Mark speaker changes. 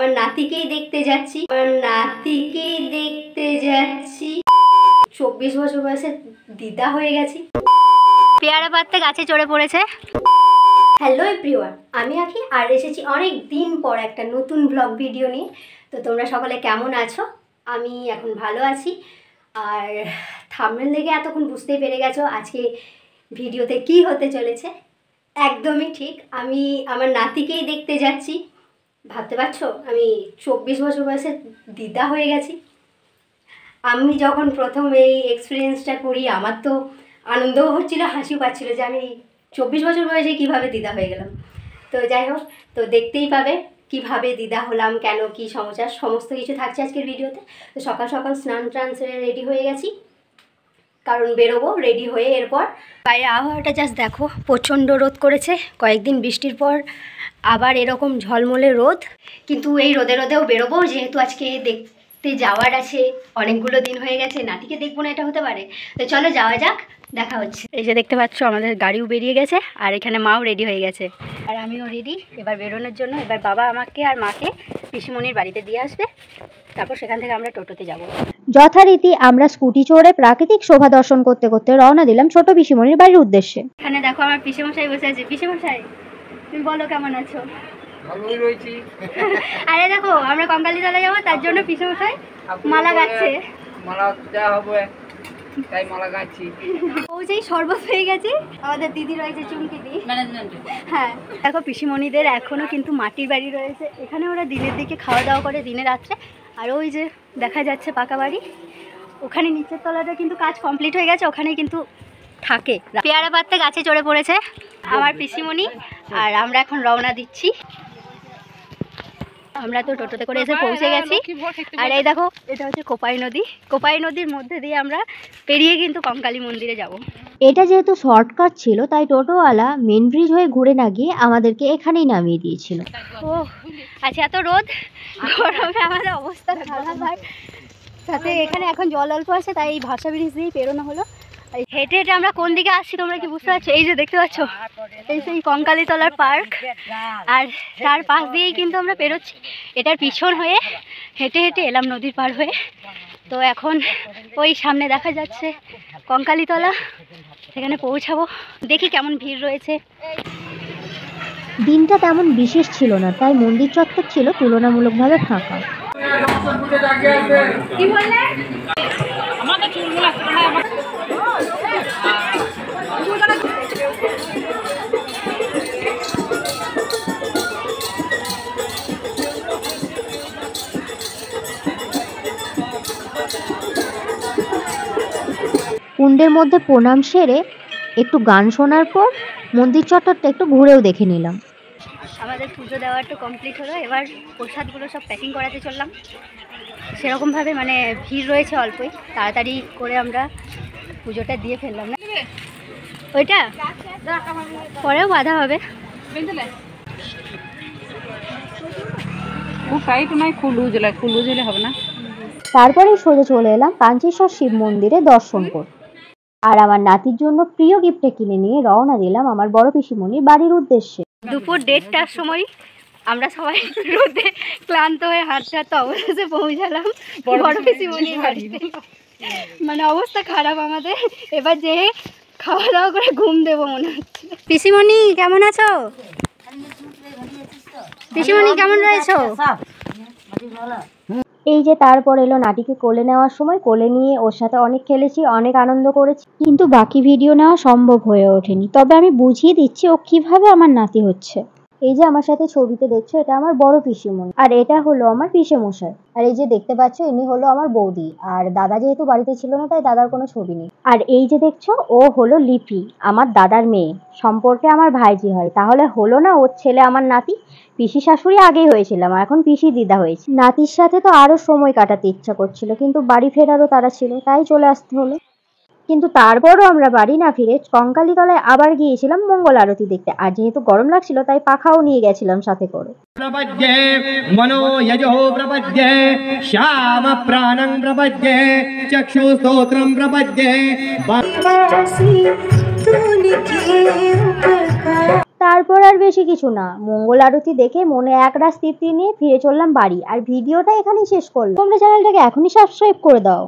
Speaker 1: আমার নাতিকেই দেখতে যাচ্ছি, আমার নাতিকেই দেখতে যাচ্ছি। 24 বছর বয়সে দিদা হয়ে গেছি। পেয়ারা পাততে গাছে চড়ে পড়েছে। হ্যালো এভরিওয়ান, আমি আঁকি আর এসেছি অনেক দিন পর একটা নতুন ব্লগ ভিডিও নিয়ে। তো তোমরা সকলে কেমন আছো? আমি এখন ভালো আছি। আর থাম্বনেল দেখে এতক্ষণ বুঝতেই পেরে গেছো আজকে ভিডিওতে কি হতে চলেছে। একদমই ঠিক, আমি আমার নাতিকেই দেখতে যাচ্ছি। ভাবতে পারছো আমি 24 বছর বয়সে দিদা হয়ে গেছি। আমি যখন প্রথম এই এক্সপিরিয়েন্সটা করি আমার তো আনন্দও হচ্ছিলো, হাসিও পাচ্ছিলো যে আমি 24 বছর বয়সে কীভাবে দিদা হয়ে গেলাম। তো যাই হোক, তো দেখতেই পাবে কিভাবে দিদা হলাম, কেন কি সমস্যা, সমস্ত কিছু থাকছে আজকের ভিডিওতে। তো সকাল সকাল স্নান টান সেরে রেডি হয়ে গেছি, কারণ বেরোবো। রেডি হয়ে এরপর বাইরে আবহাওয়াটা জাস্ট দেখো, প্রচণ্ড রোদ করেছে। কয়েকদিন বৃষ্টির পর আবার এরকম ঝলমলে রোদ, কিন্তু এই রোদে রোদেও বেরোবো, যেহেতু আজকে দেখতে যাওয়ার আছে। অনেকগুলো দিন হয়ে গেছে, নাতিকে দেখবো না এটা হতে পারে। তো চলো যাওয়া যাক, দেখা হচ্ছে। এই যে দেখতে পাচ্ছ আমাদের গাড়িও বেরিয়ে গেছে, আর এখানে মাও রেডি হয়ে গেছে, আর আমিও রেডি এবার বেরোনোর জন্য। এবার বাবা আমাকে আর মাকে পিসিমণির বাড়িতে দিয়ে আসবে, তারপর সেখান থেকে আমরা টোটোতে যাব।
Speaker 2: যথারীতি আমরা স্কুটি চড়ে প্রাকৃতিক শোভা দর্শন করতে করতে রওনা দিলাম ছোট পিসিমণির বাড়ির উদ্দেশ্যে।
Speaker 1: এখানে দেখো আমার পিসেমশাই বসে আছে। পিসেমশাই তুমি বলো কেমন আছো?
Speaker 3: ভালোই রয়েছি।
Speaker 1: আরে দেখো আমরা কঙ্কালীতলা যাবো, তার জন্য পিসেমশাই মালা গাচ্ছে।
Speaker 3: মালা যা হবে তাই মালা গাচ্ছি।
Speaker 1: পৌঁছেই শরবত হয়ে গেছে। আমাদের দিদি রয়েছে চুমকি দি ম্যানেজমেন্টে। হ্যাঁ দেখো পিসিমণিদের এখনো কিন্তু মাটির বাড়ি রয়েছে, এখানে ওরা দিনের দিকে খাওয়া দাওয়া করে দিনে রাত্রে। আর ওই যে দেখা যাচ্ছে পাকা বাড়ি, ওখানে নিচের তলাটা কিন্তু কাজ কমপ্লিট হয়ে গেছে, ওখানে কিন্তু থাকে। পেয়ারা পাততে গাছে চড়ে পড়েছে আমার পিসিমণি, আর আমরা এখন রওনা দিচ্ছি। আমরা তো টোটোতে করে এসে পৌঁছে গেছি। আর এই দেখো এটা হচ্ছে কোপাই নদী। কোপাই নদীর মধ্যে দিয়ে আমরা পেরিয়ে কিন্তু কঙ্কালী মন্দিরে যাব।
Speaker 2: এটা যেহেতু শর্টকাট ছিল তাই টোটোওয়ালা মেন ব্রিজ হয়ে ঘুরে না গিয়ে আমাদেরকে এখানেই নামিয়ে দিয়েছিল।
Speaker 1: ও আচ্ছা, এত রোদ গরমে আমাদের অবস্থা খারাপ। আর সাথে এখানে এখন জল অল্প আছে, তাই এই ভাষা ব্রিজ দিয়েই পেরোনো হলো। হেঁটে হেঁটে আমরা কোন দিকে আসছি তোমরা কি বুঝতে পারছো? এই যে দেখতে পাচ্ছ এই সেই কঙ্কালীতলার পার্ক, আর তার পাশ দিয়েই কিন্তু আমরা পেরোচ্ছি। এটার পিছন হয়ে হেঁটে হেঁটে এলাম নদীর পার হয়ে। তো এখন ওই সামনে দেখা যাচ্ছে কঙ্কালীতলা, সেখানে পৌঁছাবো। দেখি কেমন ভিড় রয়েছে।
Speaker 2: দিনটা তেমন বিশেষ ছিল না, তাই মন্দির চত্বর ছিল তুলনামূলকভাবে ফাঁকা।
Speaker 1: কি বললে?
Speaker 2: কুণ্ডের মধ্যে প্রণাম সেরে একটু গান শোনার পর মন্দির চত্বরটা একটু ঘুরেও দেখে নিলাম।
Speaker 1: আমাদের পুজো দেওয়া একটু কমপ্লিট হলো, এবার প্রসাদগুলো সব প্যাকিং করাতে চললাম। সেরকমভাবে মানে ভিড় রয়েছে অল্পই, তাড়াতাড়ি করে আমরা পুজোটা দিয়ে ফেললাম না। ওইটা পরেও বাধা হবে।
Speaker 3: খুব টাইট নয়, খুব লুজ হলে হবে না।
Speaker 2: তারপরে সোজা চলে এলাম কাঞ্চেশ্বর শিব মন্দিরে দর্শন করতে। আর আমার নাতির জন্য প্রিয় গিফটে কিনে নিয়ে রওনা দিলাম আমার বড় পিসিমণির বাড়ির উদ্দেশ্যে।
Speaker 1: দুপুর 1:30টার সময় আমরা সবাই রোদে ক্লান্ত হয়ে হাঁটতে হাঁটতে অবশেষে পৌঁছালাম বড় পিসিমণির বাড়িতে। মানে অবস্থা খারাপ আমাদের, এবার যে খাওয়া দাওয়া করে ঘুম দেবো মনে হচ্ছে। পিসিমণি কেমন আছো? পিসিমণি কেমন রয়েছো?
Speaker 2: এই যে তারপর এলো নাতিকে কোলে নেওয়ার সময়। কোলে নিয়ে ওর সাথে অনেক খেলেছি, অনেক আনন্দ করেছি, কিন্তু বাকি ভিডিও নেওয়া সম্ভব হয়ে ওঠেনি। তবে আমি বুঝিয়ে দিচ্ছি ও কিভাবে আমার নাতি হচ্ছে। এই যে আমার সাথে ছবিতে দেখছো, এটা আমার বড় পিসিমণি, আর এটা হলো আমার পিসেমশাই। আর এই যে দেখতে পাচ্ছ ইনি হলো আমার বৌদি। আর দাদা যেহেতু বাড়িতে ছিল না তাই দাদার কোনো ছবি নেই। আর এই যে দেখছো ও হলো লিপি, আমার দাদার মেয়ে, সম্পর্কে আমার ভাইজি হয়। তাহলে হলো না ওর ছেলে আমার নাতি। পিসি শাশুড়ি আগেই হয়েছিলাম, এখন পিসি দিদা হয়েছে। নাতির সাথে তো আরো সময় কাটাতে ইচ্ছা করছিল, কিন্তু বাড়ি ফেরারও তারা ছিল, তাই চলে আসতে হলো। কিন্তু তারপরও আমরা বাড়ি না ফিরে কঙ্কালীতলায় আবার গিয়েছিলাম মঙ্গল আরতি দেখতে। আর যেহেতু গরম লাগছিল তাই পাখাও নিয়ে গেছিলাম সাথে করে।
Speaker 4: মনো যজো প্রপদ্যে শ্যাম প্রাণং প্রপদ্যে চক্ষু স্তোত্রম প্রপদ্যে।
Speaker 2: তারপর আর বেশি কিছু না, মঙ্গল আরতি দেখে মনে একরাশ তৃপ্তি নিয়ে ফিরে চললাম বাড়ি। আর ভিডিওটা এখানেই শেষ করলাম। তোমরা চ্যানেলটাকে এখনই সাবস্ক্রাইব করে দাও।